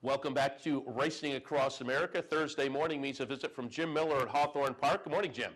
Welcome back to Racing Across America. Thursday morning means a visit from Jim Miller at Hawthorne Park. Good morning, Jim.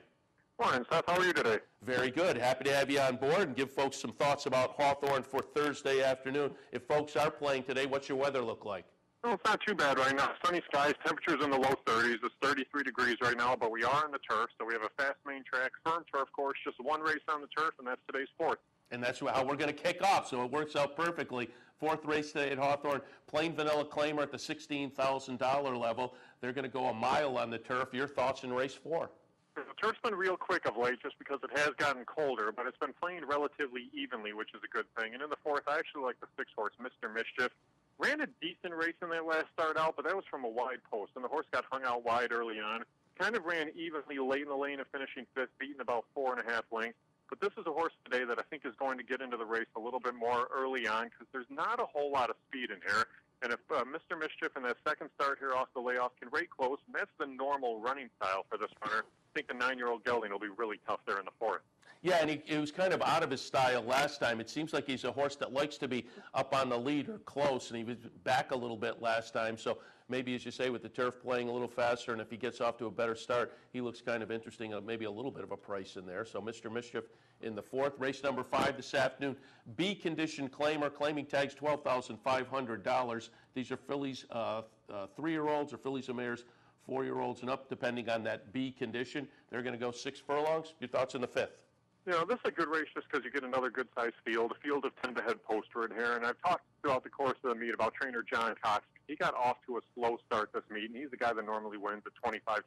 Morning, Seth. How are you today? Very good. Happy to have you on board and give folks some thoughts about Hawthorne for Thursday afternoon. If folks are playing today, what's your weather look like? Well, it's not too bad right now. Sunny skies, temperatures in the low 30s. It's 33 degrees right now, but we are on the turf, so we have a fast main track, firm turf course, just one race on the turf, and that's today's fourth. And that's how we're going to kick off, so it works out perfectly. Fourth race today at Hawthorne, plain vanilla claimer at the $16,000 level. They're going to go a mile on the turf. Your thoughts in race 4? The turf's been real quick of late just because it has gotten colder, but it's been playing relatively evenly, which is a good thing. And in the fourth, I actually like the 6-horse, Mr. Mischief. Ran a decent race in that last start out, but that was from a wide post, and the horse got hung out wide early on. Kind of ran evenly late in the lane and finishing fifth, beating about 4.5 lengths. But this is a horse today that I think is going to get into the race a little bit more early on because there's not a whole lot of speed in here. And if Mr. Mischief in that second start here off the layoff can rate close, and that's the normal running style for this runner, I think the 9-year-old gelding will be really tough there in the fourth. Yeah, and he was kind of out of his style last time. It seems like he's a horse that likes to be up on the lead or close, and he was back a little bit last time. So maybe, as you say, with the turf playing a little faster, and if he gets off to a better start, he looks kind of interesting, maybe a little bit of a price in there. So Mr. Mischief in the fourth. Race number 5 this afternoon, B condition claimer, claiming tags $12,500. These are fillies, 3-year-olds or fillies and mares, 4-year-olds and up, depending on that B condition. They're going to go 6 furlongs. Your thoughts in the fifth? You know, this is a good race just because you get another good-sized field, a field of 10 to head postward here. And I've talked throughout the course of the meet about trainer John Cox. He got off to a slow start this meet, and he's the guy that normally wins at 25,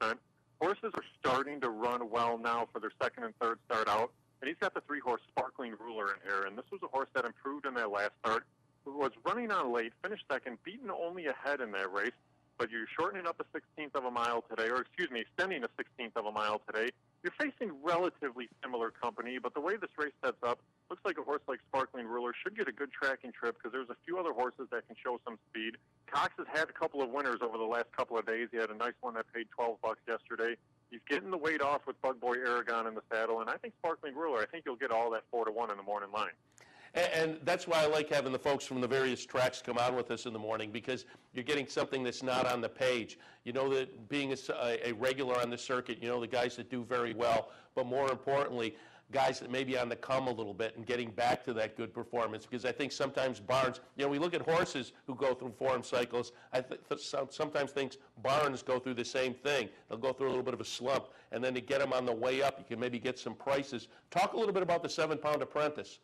26%. Horses are starting to run well now for their second and third start out. And he's got the 3-horse Sparkling Ruler in here. And this was a horse that improved in that last start, was running on late, finished second, beaten only ahead in that race. But you're shortening up a 16th of a mile today, or excuse me, extending a 16th of a mile today. You're facing relatively similar company, but the way this race sets up, looks like a horse like Sparkling Ruler should get a good tracking trip because there's a few other horses that can show some speed. Cox has had a couple of winners over the last couple of days. He had a nice one that paid $12 yesterday. He's getting the weight off with Bug Boy Aragon in the saddle, and I think Sparkling Ruler, I think you'll get all that 4-1 in the morning line. And that's why I like having the folks from the various tracks come on with us in the morning, because you're getting something that's not on the page. You know that being a regular on the circuit, you know the guys that do very well, but more importantly, guys that may be on the come a little bit and getting back to that good performance. Because I think sometimes barns, you know, we look at horses who go through form cycles. I sometimes think barns go through the same thing. They'll go through a little bit of a slump, and then to get them on the way up, you can maybe get some prices. Talk a little bit about the 7-pound Apprentice.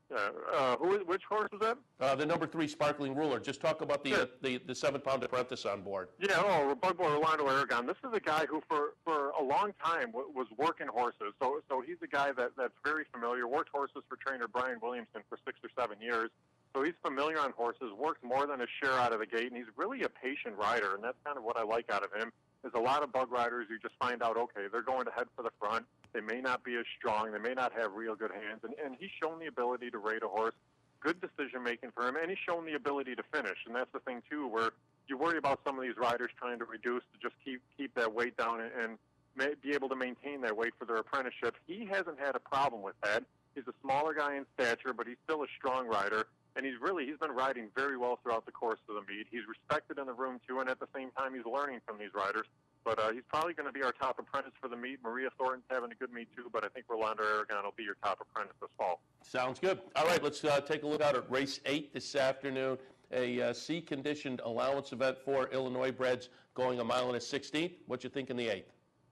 Which horse was that? The number 3 Sparkling Ruler. Just talk about the 7-pound Apprentice on board. Yeah, Bug Boy Orlando Aragon. This is a guy who for a long time was working horses. So he's a guy that's very familiar, worked horses for trainer Brian Williamson for 6 or 7 years. So he's familiar on horses, worked more than his share out of the gate, and he's really a patient rider, and that's kind of what I like out of him. There's a lot of bug riders who just find out, okay, they're going to head for the front. They may not be as strong. They may not have real good hands. And he's shown the ability to rate a horse, good decision-making for him, and he's shown the ability to finish. And that's the thing, too, where you worry about some of these riders trying to reduce to just keep that weight down and be able to maintain that weight for their apprenticeship. He hasn't had a problem with that. He's a smaller guy in stature, but he's still a strong rider. And he's been riding very well throughout the course of the meet. He's respected in the room, too, and at the same time, he's learning from these riders. But he's probably going to be our top apprentice for the meet. Maria Thornton's having a good meet, too, but I think Rolando Aragon will be your top apprentice this fall. Sounds good. All right, let's take a look out at race 8 this afternoon. A C-conditioned allowance event for Illinois breds going 1 mile and a 16th. What you think in the 8th?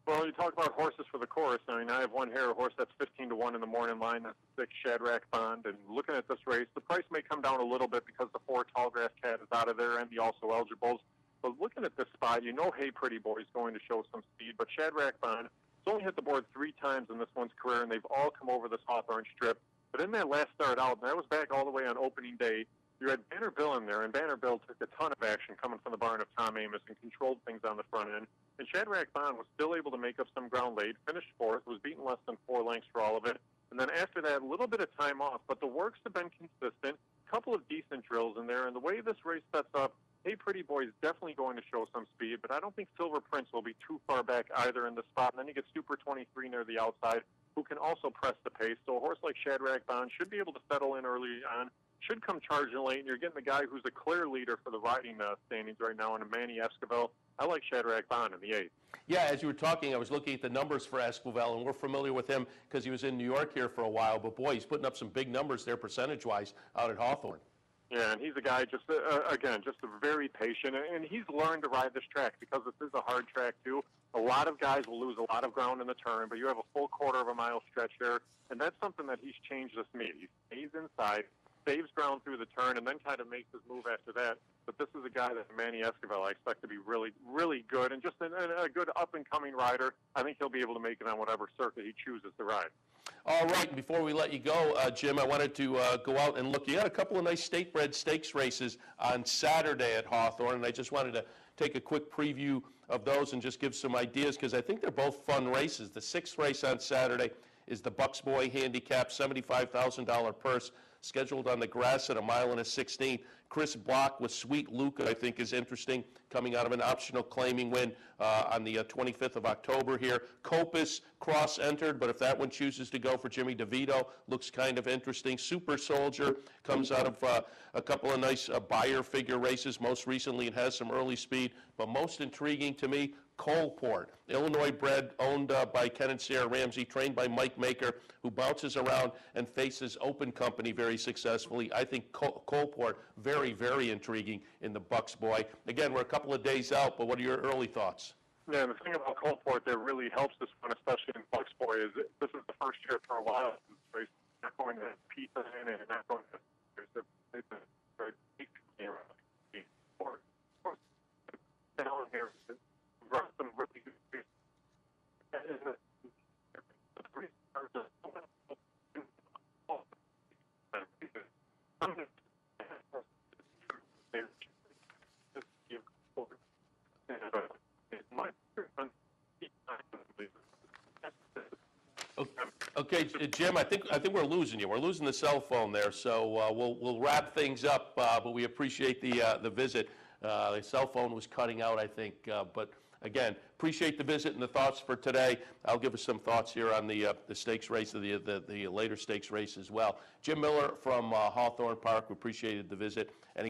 Well, you talk about horses for the course. I mean, I have one here, a horse that's 15-1 in the morning line. That's the 6 Shadrach Bond. And looking at this race, the price may come down a little bit because the 4 Tallgrass Cat is out of there and the also eligibles. But looking at this spot, you know Hey Pretty Boy is going to show some speed. But Shadrach Bond has only hit the board 3 times in this one's career, and they've all come over this Hawthorne strip. But in that last start out, and that was back all the way on opening day, you had Banner Bill in there, and Banner Bill took a ton of action coming from the barn of Tom Amos and controlled things on the front end. And Shadrach Bond was still able to make up some ground late, finished 4th, was beaten less than 4 lengths for all of it. And then after that, a little bit of time off, but the works have been consistent, a couple of decent drills in there, and the way this race sets up, Hey Pretty Boy is definitely going to show some speed, but I don't think Silver Prince will be too far back either in the spot. And then you get Super 23 near the outside, who can also press the pace. So a horse like Shadrach Bond should be able to settle in early on, should come charging late, and you're getting the guy who's a clear leader for the riding standings right now in Manny Esquivel. I like Shadrach Bond in the 8th. Yeah, as you were talking, I was looking at the numbers for Esquivel, and we're familiar with him because he was in New York here for a while. But boy, he's putting up some big numbers there percentage-wise out at Hawthorne. Yeah, and he's a guy just, again, just very patient, and he's learned to ride this track because this is a hard track, too. A lot of guys will lose a lot of ground in the turn, but you have a full quarter of a mile stretch there, and that's something that he's changed this meet. He stays inside, saves ground through the turn, and then kind of makes his move after that. But this is a guy that Manny Esquivel I expect to be really, really good, and just a good up-and-coming rider. I think he'll be able to make it on whatever circuit he chooses to ride. All right, and before we let you go, Jim, I wanted to go out and look. You had a couple of nice state-bred stakes races on Saturday at Hawthorne, and I just wanted to take a quick preview of those and just give some ideas because I think they're both fun races. The 6th race on Saturday is the Bucks Boy Handicap, $75,000 purse, scheduled on the grass at 1.16 miles. Chris Block with Sweet Luca, I think, is interesting, coming out of an optional claiming win on the 25th of October here. Copus cross-entered, but if that one chooses to go for Jimmy DeVito, looks kind of interesting. Super Soldier comes out of a couple of nice buyer figure races. Most recently, it has some early speed, but most intriguing to me, Coalport, Illinois bred, owned by Ken and Sarah Ramsey, trained by Mike Maker, who bounces around and faces Open Company very successfully. I think Coalport, very, very intriguing in the Bucks Boy. Again, we're a couple of days out, but what are your early thoughts? Yeah, the thing about Coalport that really helps this one, especially in Bucks Boy, is this is the first year for a while. It's not going to pizza in and not going to. It's a very big sport. Down here, run some really good races. Okay, Jim, I think we're losing you. We're losing the cell phone there, so we'll wrap things up. But we appreciate the visit. The cell phone was cutting out, I think. But again, appreciate the visit and the thoughts for today. I'll give us some thoughts here on the stakes race, the later stakes race as well. Jim Miller from Hawthorne Park. We appreciated the visit. And